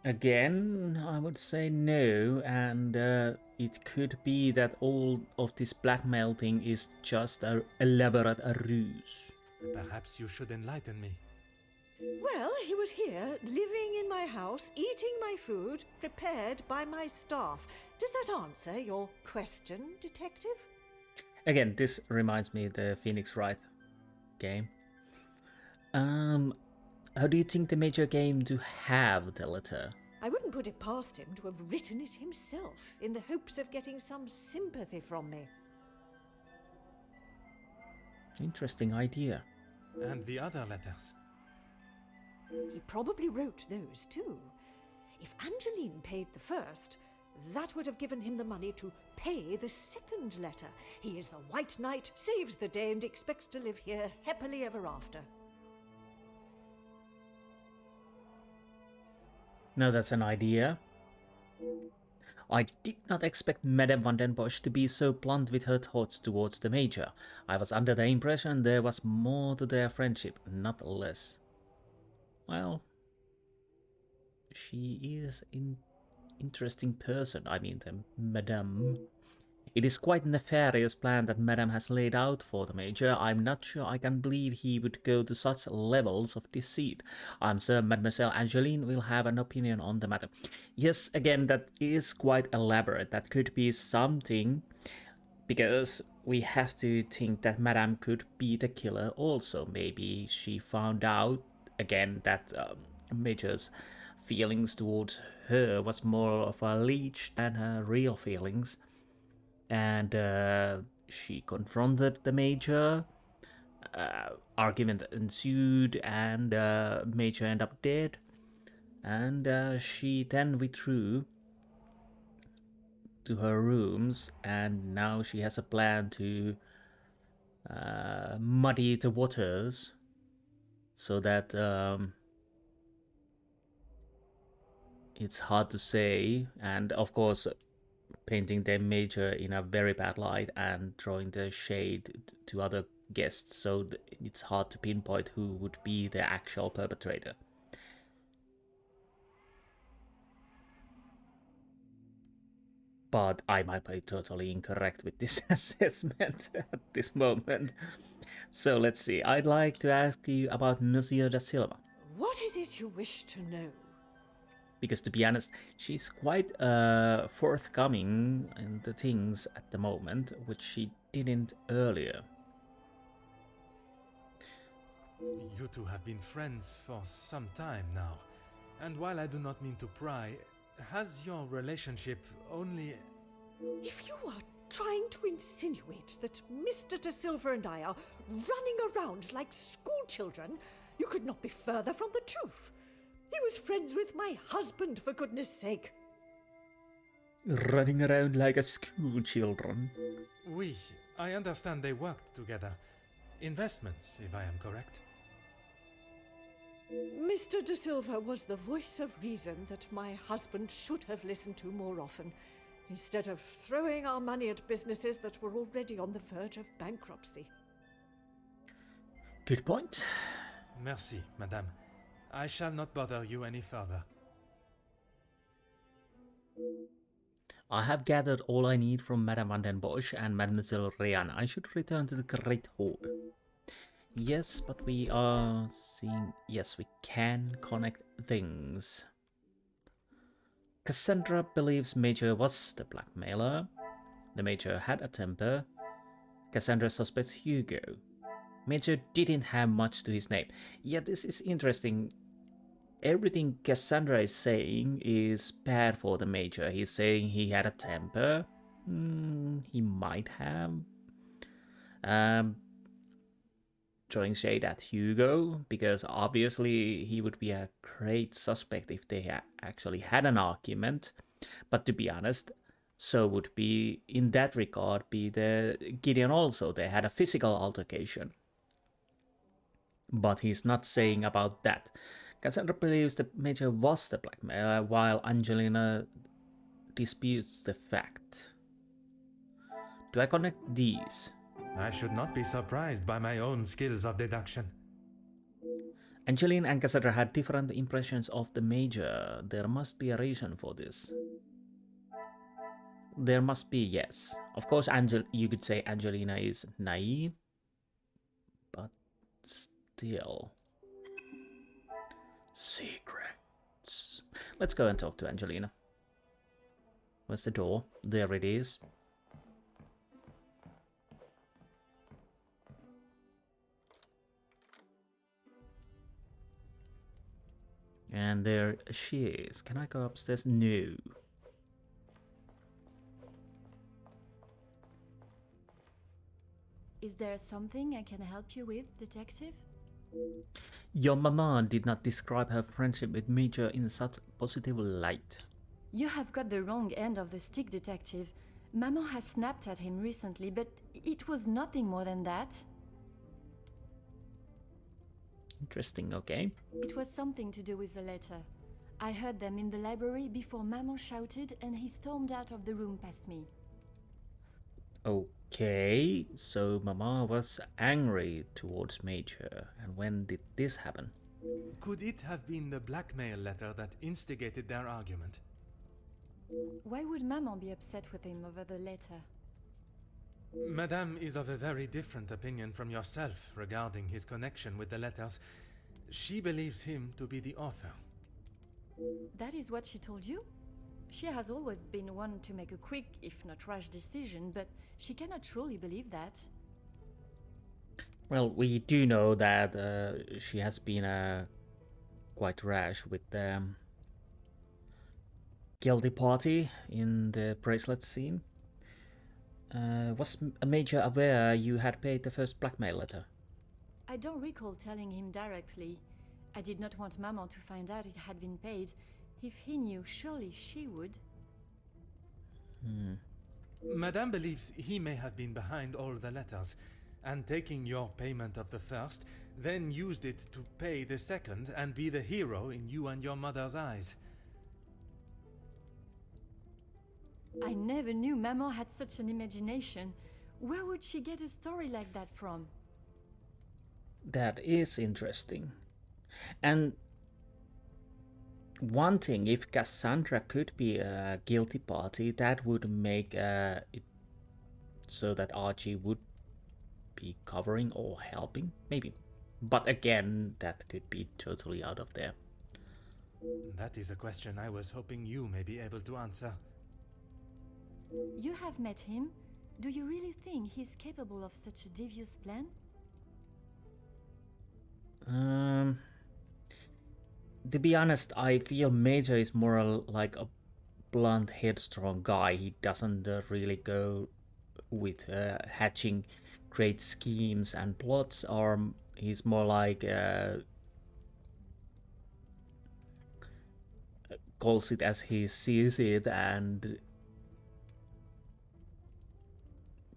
Again, I would say no, and it could be that all of this blackmail thing is just an elaborate ruse. Perhaps you should enlighten me. Well, he was here, living in my house, eating my food, prepared by my staff. Does that answer your question, detective? Again, this reminds me of the Phoenix Wright game. How do you think the Major came to have the letter? I wouldn't put it past him to have written it himself, in the hopes of getting some sympathy from me. Interesting idea. And the other letters? He probably wrote those too. If Angeline paid the first, that would have given him the money to pay the second letter. He is the White Knight, saves the day, and expects to live here happily ever after. Now that's an idea. I did not expect Madame van den Bosch to be so blunt with her thoughts towards the Major. I was under the impression there was more to their friendship, not less. Well, she is an interesting person, I mean the Madame. It is quite a nefarious plan that Madame has laid out for the Major. I'm not sure I can believe he would go to such levels of deceit. I'm sure Mademoiselle Angeline will have an opinion on the matter. Yes, again, that is quite elaborate. That could be something, because we have to think that Madame could be the killer also. Maybe she found out, again, that Major's feelings towards her was more of a leech than her real feelings. And she confronted the Major, argument ensued, and Major ended up dead. And she then withdrew to her rooms, and now she has a plan to muddy the waters so that it's hard to say, and of course painting the Major in a very bad light and throwing the shade to other guests, so it's hard to pinpoint who would be the actual perpetrator. But I might be totally incorrect with this assessment at this moment. So let's see, I'd like to ask you about Monsieur da Silva. What is it you wish to know? Because to be honest, she's quite forthcoming in the things at the moment, which she didn't earlier. You two have been friends for some time now, and while I do not mean to pry, has your relationship only... If you are trying to insinuate that Mr. Da Silva and I are running around like schoolchildren, you could not be further from the truth. He was friends with my husband, for goodness sake. Running around like a schoolchildren. Oui, I understand they worked together. Investments, if I am correct. Mr. Da Silva was the voice of reason that my husband should have listened to more often. instead of throwing our money at businesses that were already on the verge of bankruptcy. Good point. Merci, madame. I shall not bother you any further. I have gathered all I need from Madame Van den Bosch and Mademoiselle Rian. I should return to the Great Hall. Yes, but we are seeing... Yes, we can connect things. Cassandra believes Major was the blackmailer. The Major had a temper. Cassandra suspects Hugo. Major didn't have much to his name. Yeah, this is interesting. Everything Cassandra is saying is bad for the Major. He's saying he had a temper. He might have. Throwing shade at Hugo, because obviously he would be a great suspect if they actually had an argument. But to be honest, so would be, in that regard, be the Gideon also. They had a physical altercation. But he's not saying about that. Cassandra believes the Major was the blackmailer, while Angelina disputes the fact. Do I connect these? I should not be surprised by my own skills of deduction. Angeline and Cassandra had different impressions of the Major. There must be a reason for this. There must be, yes. Of course, you could say Angelina is naive, but still. Secrets. Let's go and talk to Angelina. Where's the door? There it is. And there she is. Can I go upstairs? No. Is there something I can help you with, detective? Your mama did not describe her friendship with Major in such positive light. You have got the wrong end of the stick, detective. Maman has snapped at him recently, but it was nothing more than that. Interesting, okay. It was something to do with the letter. I heard them in the library before Maman shouted and he stormed out of the room past me. Okay, so Mama was angry towards Major. And when did this happen? Could it have been the blackmail letter that instigated their argument? Why would Maman be upset with him over the letter? Madame is of a very different opinion from yourself regarding his connection with the letters. She believes him to be the author. That is what she told you? She has always been one to make a quick, if not rash decision, but she cannot truly believe that. Well, we do know that she has been quite rash with the guilty party in the bracelet scene. Was Major aware you had paid the first blackmail letter? I don't recall telling him directly. I did not want Maman to find out it had been paid. If he knew, surely she would. Madame believes he may have been behind all the letters, and taking your payment of the first, then used it to pay the second and be the hero in you and your mother's eyes. I never knew Maman had such an imagination. Where would she get a story like that from? That is interesting. And one thing, if Cassandra could be a guilty party, that would make it so that Archie would be covering or helping, maybe. But again, that could be totally out of there. That is a question I was hoping you may be able to answer. You have met him. Do you really think he's capable of such a devious plan? To be honest, I feel Major is more like a blunt, headstrong guy. He doesn't really go with hatching great schemes and plots, or he's more like calls it as he sees it and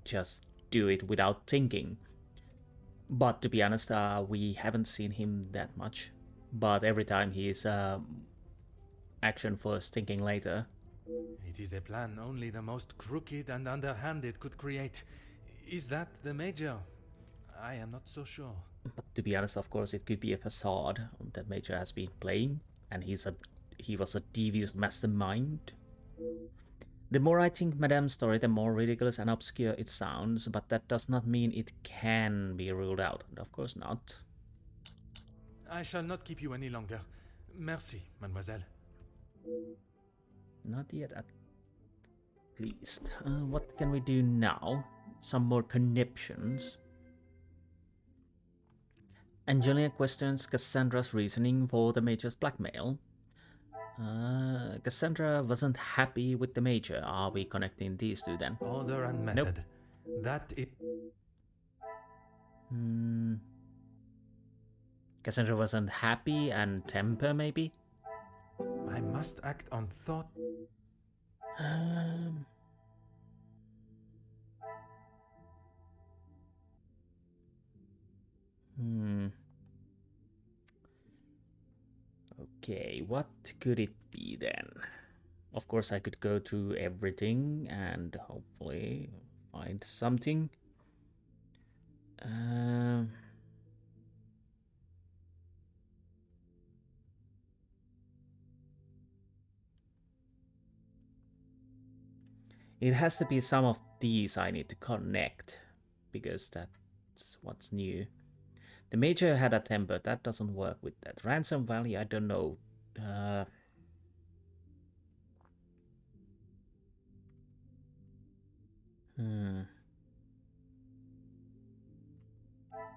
just do it without thinking. But to be honest, we haven't seen him that much. But every time he's action first, thinking later. It is a plan only the most crooked and underhanded could create. Is that the Major? I am not so sure. But to be honest, of course, it could be a facade that Major has been playing, and he was a devious mastermind. The more I think Madame's story, the more ridiculous and obscure it sounds, but that does not mean it can be ruled out. Of course not. I shall not keep you any longer. Merci, mademoiselle. Not yet, at least. What can we do now? Some more conniptions. Angelina questions Cassandra's reasoning for the Major's blackmail. Cassandra wasn't happy with the Major. Are we connecting these two then? Order and method. Nope. That it. Cassandra wasn't happy and temper, maybe? I must act on thought. Okay, what could it be then? Of course, I could go through everything and hopefully find something. It has to be some of these I need to connect, because that's what's new. The Major had a temper, that doesn't work with that. Ransom Valley, I don't know.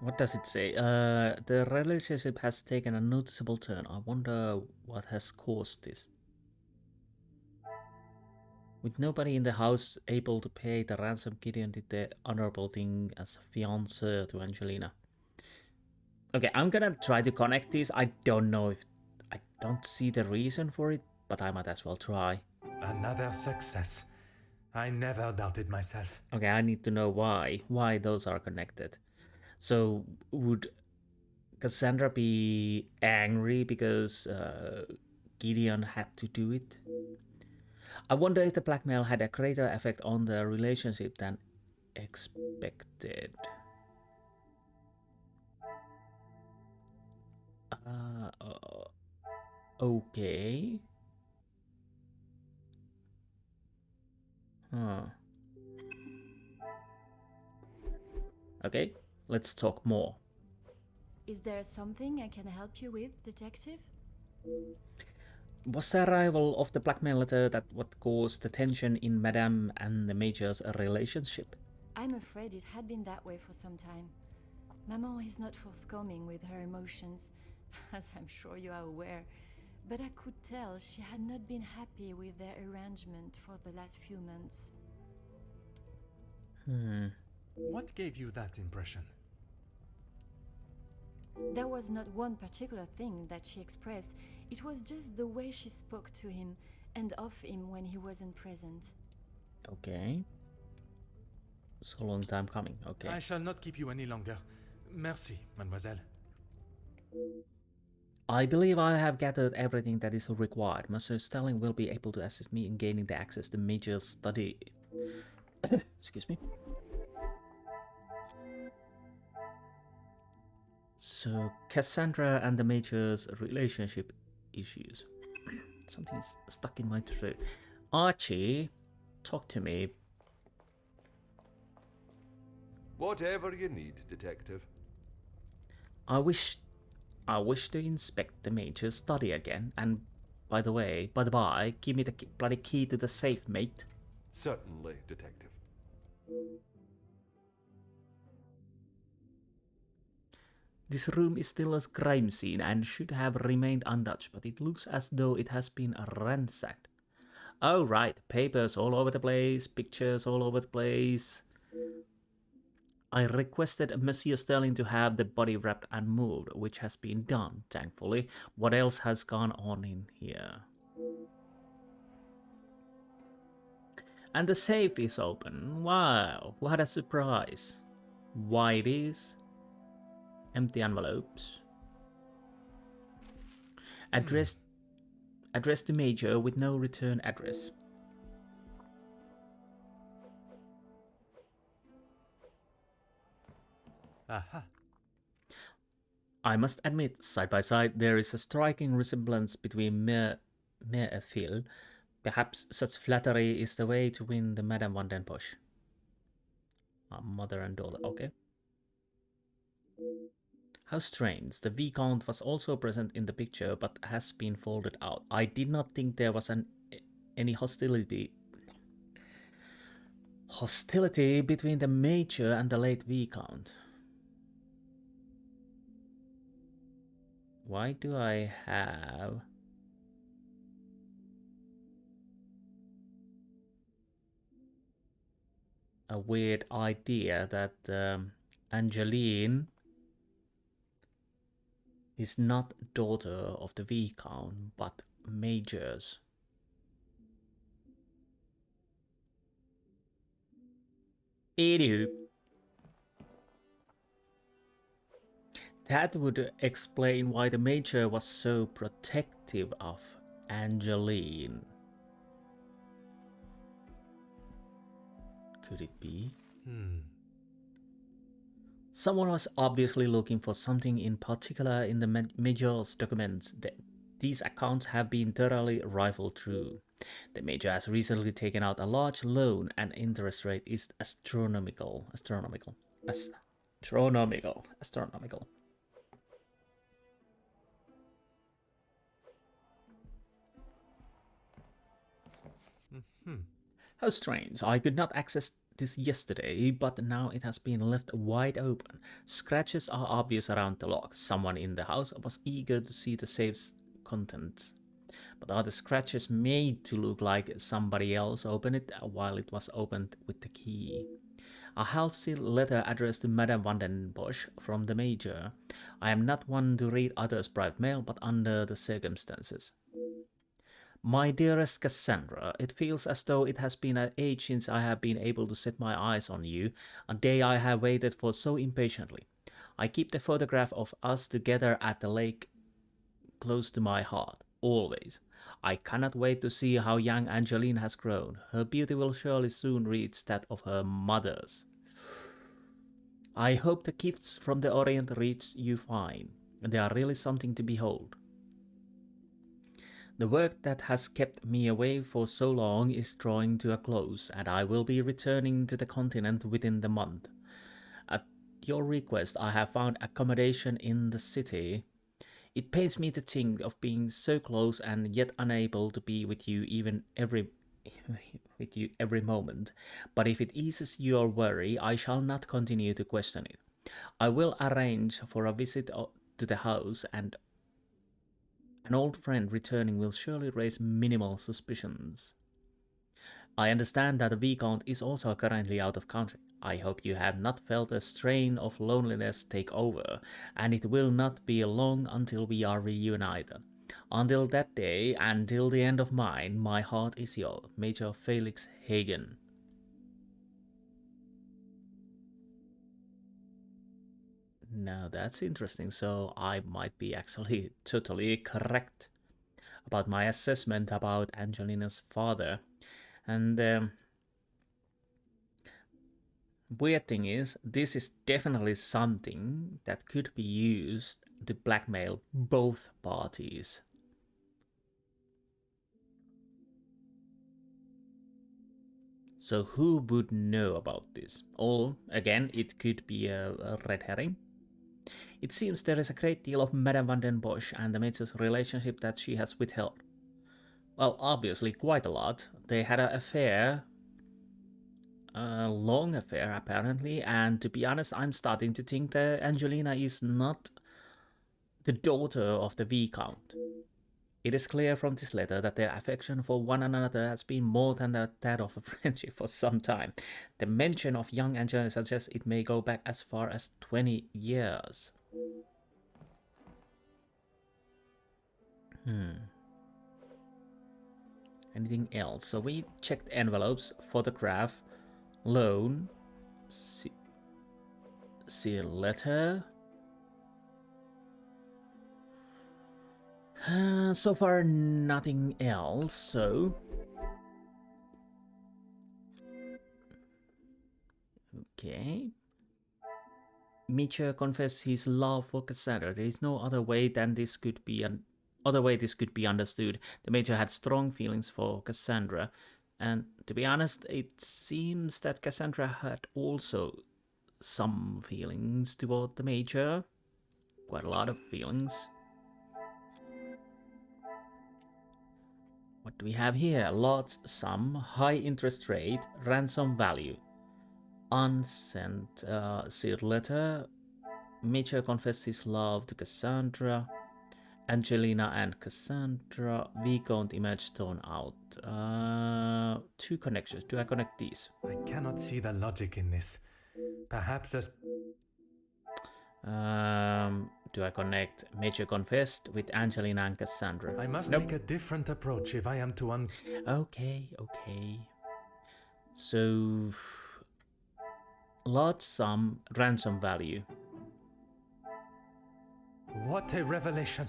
What does it say? The relationship has taken a noticeable turn. I wonder what has caused this. With nobody in the house able to pay the ransom, Gideon did the honorable thing as a fiancé to Angelina. Okay, I'm gonna try to connect these. I don't know if... I don't see the reason for it, but I might as well try. Another success. I never doubted myself. Okay, I need to know why those are connected. So, would Cassandra be angry because Gideon had to do it? I wonder if the blackmail had a greater effect on the relationship than expected. Okay. Okay, let's talk more. Is there something I can help you with, detective? Was the arrival of the blackmail letter that what caused the tension in Madame and the Major's relationship? I'm afraid it had been that way for some time. Maman is not forthcoming with her emotions, as I'm sure you are aware, but I could tell she had not been happy with their arrangement for the last few months. What gave you that impression? There was not one particular thing that she expressed. It was just the way she spoke to him and of him when he wasn't present. Okay. So long time coming, okay. I shall not keep you any longer. Merci, mademoiselle. I believe I have gathered everything that is required. Monsieur Sterling will be able to assist me in gaining the access to Major's study. Excuse me. So, Cassandra and the Major's relationship issues. Something is stuck in my throat. Archie, talk to me. Whatever you need, detective. I wish to inspect the Major's study again. And by the by, give me the bloody key to the safe, mate. Certainly, detective. This room is still a crime scene and should have remained untouched, but it looks as though it has been ransacked. Oh right, papers all over the place, pictures all over the place. I requested Monsieur Sterling to have the body wrapped and moved, which has been done, thankfully. What else has gone on in here? And the safe is open. Wow, what a surprise. Why it is? Empty envelopes. Addressed to Major with no return address. Aha. I must admit, side by side, there is a striking resemblance between Mare and Phil. Perhaps such flattery is the way to win the Madame van den Bosch. Mother and daughter, okay. How strange, the Viscount was also present in the picture but has been folded out. I did not think there was any hostility between the Major and the late Viscount. Why do I have a weird idea that Angeline is not daughter of the Viscount, but Major's? Anywho, that would explain why the Major was so protective of Angeline. Could it be? Someone was obviously looking for something in particular in the Major's documents. These accounts have been thoroughly rifled through. The Major has recently taken out a large loan and interest rate is astronomical. How strange. I could not access this yesterday, but now it has been left wide open. Scratches are obvious around the lock. Someone in the house was eager to see the safe's contents. But are the scratches made to look like somebody else opened it while it was opened with the key? A half-sealed letter addressed to Madame van den Bosch from the Major. I am not one to read others' private mail, but under the circumstances. My dearest Cassandra, it feels as though it has been an age since I have been able to set my eyes on you, a day I have waited for so impatiently. I keep the photograph of us together at the lake close to my heart, always. I cannot wait to see how young Angeline has grown. Her beauty will surely soon reach that of her mother's. I hope the gifts from the Orient reach you fine. They are really something to behold. The work that has kept me away for so long is drawing to a close, and I will be returning to the continent within the month. At your request, I have found accommodation in the city. It pains me to think of being so close and yet unable to be with you every moment. But if it eases your worry, I shall not continue to question it. I will arrange for a visit to the house, and an old friend returning will surely raise minimal suspicions. I understand that the Viscount is also currently out of country. I hope you have not felt a strain of loneliness take over, and it will not be long until we are reunited. Until that day, and till the end of mine, my heart is yours, Major Felix Hagen. Now that's interesting, so I might be actually totally correct about my assessment about Angelina's father. And weird thing is, this is definitely something that could be used to blackmail both parties. So who would know about this? Or, again, it could be a red herring. It seems there is a great deal of Madame van den Bosch and the Major's relationship that she has withheld. Well, obviously quite a lot. They had an affair, a long affair apparently, and to be honest, I'm starting to think that Angelina is not the daughter of the Viscount. It is clear from this letter that their affection for one another has been more than that of a friendship for some time. The mention of young Angelina suggests it may go back as far as 20 years. Anything else? So we checked envelopes, photograph, loan, see a letter. So far nothing else, so okay. Mitchell confessed his love for Cassandra. There is no other way than this could be this could be understood. The Major had strong feelings for Cassandra, and to be honest, it seems that Cassandra had also some feelings toward the Major. Quite a lot of feelings. What do we have here? Large sum, high interest rate, ransom value. Unsent sealed letter. Mitchell confessed his love to Cassandra. Angelina and Cassandra. Viscount image torn out. Two connections. Do I connect these? I cannot see the logic in this. Perhaps as... Do I connect Major confessed with Angelina and Cassandra? I must Nope. take a different approach if I am to Okay. So, large sum, ransom value. What a revelation!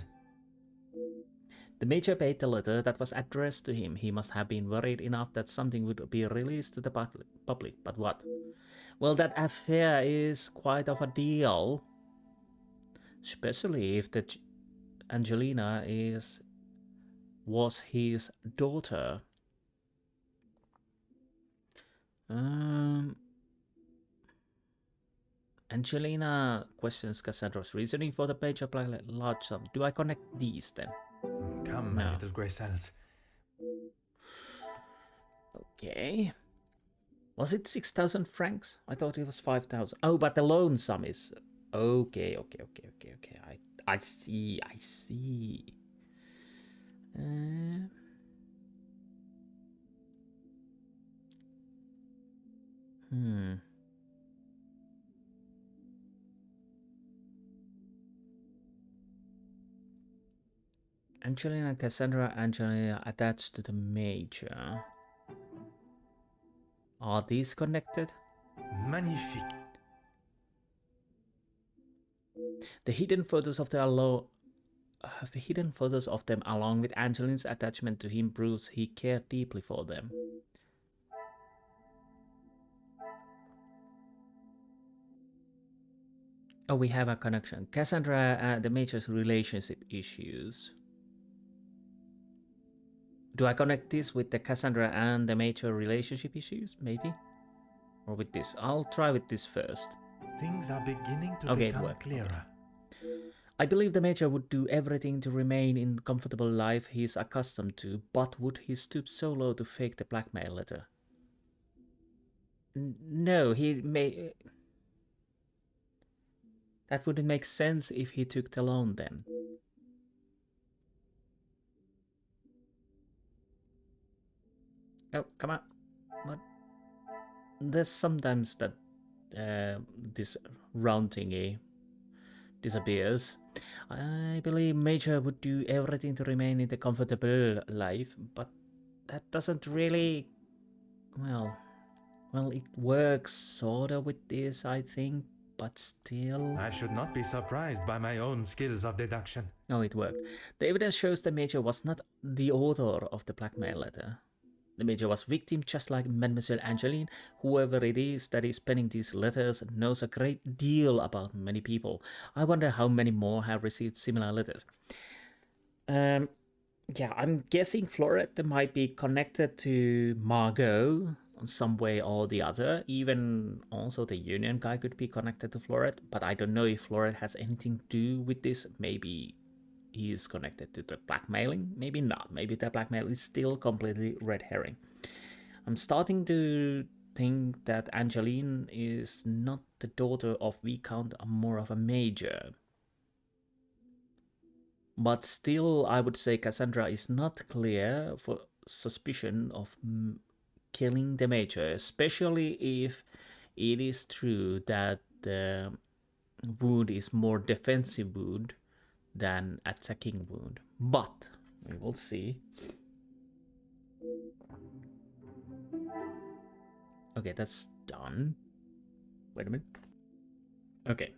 The Major paid the letter that was addressed to him. He must have been worried enough that something would be released to the public. But what? Well, that affair is quite of a deal. Especially if the Angelina was his daughter. Angelina questions Cassandra's reasoning for the Major blackmail large sum. Do I connect these then? Come, my little grey cells. Okay. Was it 6,000 francs? I thought it was 5,000. Oh, but the loan sum is... Okay. I see. Angelina and Cassandra. Angelina attached to the Major. Are these connected? Magnifique. The hidden photos of them along with Angelina's attachment to him proves he cared deeply for them. Oh, we have a connection. Cassandra and the Major's relationship issues. Do I connect this with the Cassandra and the Major relationship issues? Maybe? Or with this? I'll try with this first. Things are beginning to become clearer. I believe the Major would do everything to remain in the comfortable life he is accustomed to, but would he stoop so low to fake the blackmail letter? No, he may... That wouldn't make sense if he took the loan then. Oh, come on. What? There's sometimes that this round thingy disappears. I believe Major would do everything to remain in the comfortable life, but that doesn't really... Well, it works sorta with this, I think, but still... I should not be surprised by my own skills of deduction. No, it worked. The evidence shows the Major was not the author of the blackmail letter. The Major was victim just like Mademoiselle Angeline. Whoever it is that is penning these letters knows a great deal about many people. I wonder how many more have received similar letters. Yeah, I'm guessing Florette might be connected to Margot in some way or the other. Even also the Union guy could be connected to Florette, but I don't know if Florette has anything to do with this. Maybe he is connected to the blackmailing, maybe not. Maybe the blackmail is still completely red herring. I'm starting to think that Angeline is not the daughter of Viscount, more of a Major. But still, I would say Cassandra is not clear for suspicion of killing the Major, especially if it is true that the wound is more defensive wound than attacking wound, but we will see. Okay, that's done. Wait a minute. Okay,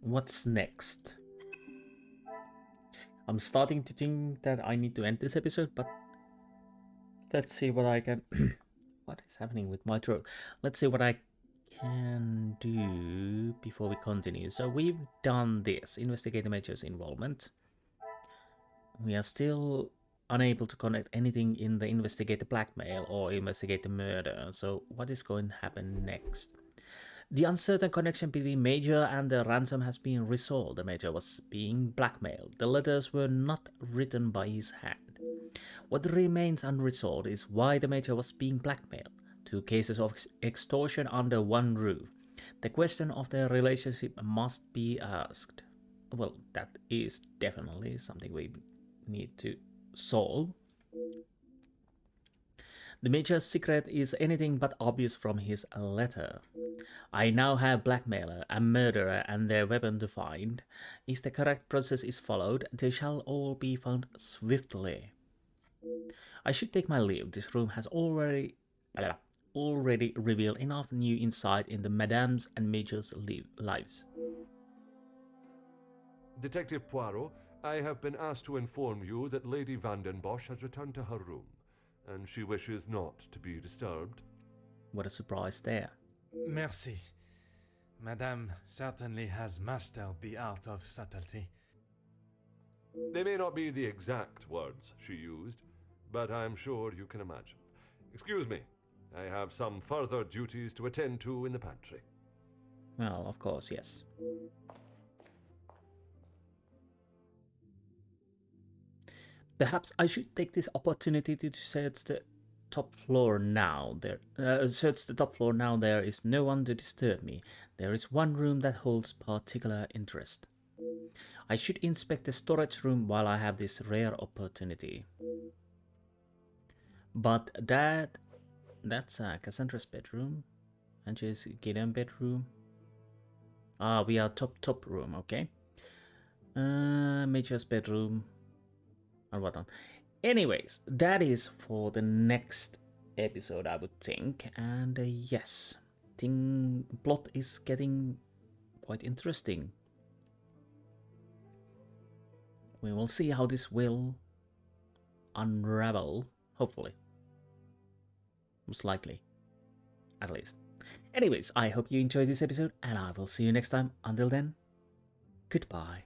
what's next? I'm starting to think that I need to end this episode, but let's see what I can... What is happening with my throat? Let's see what I can do before we continue. So we've done this, investigate the major's involvement. We are still unable to connect anything in the investigate the blackmail or investigate the murder. So what is going to happen next? The uncertain connection between Major and the ransom has been resolved. The Major was being blackmailed. The letters were not written by his hand. What remains unresolved is why the Major was being blackmailed. 2 cases of extortion under one roof. The question of their relationship must be asked. Well, that is definitely something we need to solve. The Major's secret is anything but obvious from his letter. I now have blackmailer and murderer and their weapon to find. If the correct process is followed, they shall all be found swiftly. I should take my leave. This room has already revealed enough new insight into Madame's and Major's lives. Detective Poirot, I have been asked to inform you that Lady Vandenbosch has returned to her room, and she wishes not to be disturbed. What a surprise there. Merci. Madame certainly has mastered the art of subtlety. They may not be the exact words she used, but I'm sure you can imagine. Excuse me, I have some further duties to attend to in the pantry. Well, of course, yes. Perhaps I should take this opportunity to search the top floor now. Search the top floor now. There is no one to disturb me. There is one room that holds particular interest. I should inspect the storage room while I have this rare opportunity. But that's Cassandra's bedroom, and she's Gideon's bedroom. We are top room, okay. Major's bedroom. And whatnot. Anyways, that is for the next episode, I would think. And yes, plot is getting quite interesting. We will see how this will unravel, hopefully. Most likely, at least. Anyways, I hope you enjoyed this episode, and I will see you next time. Until then, goodbye.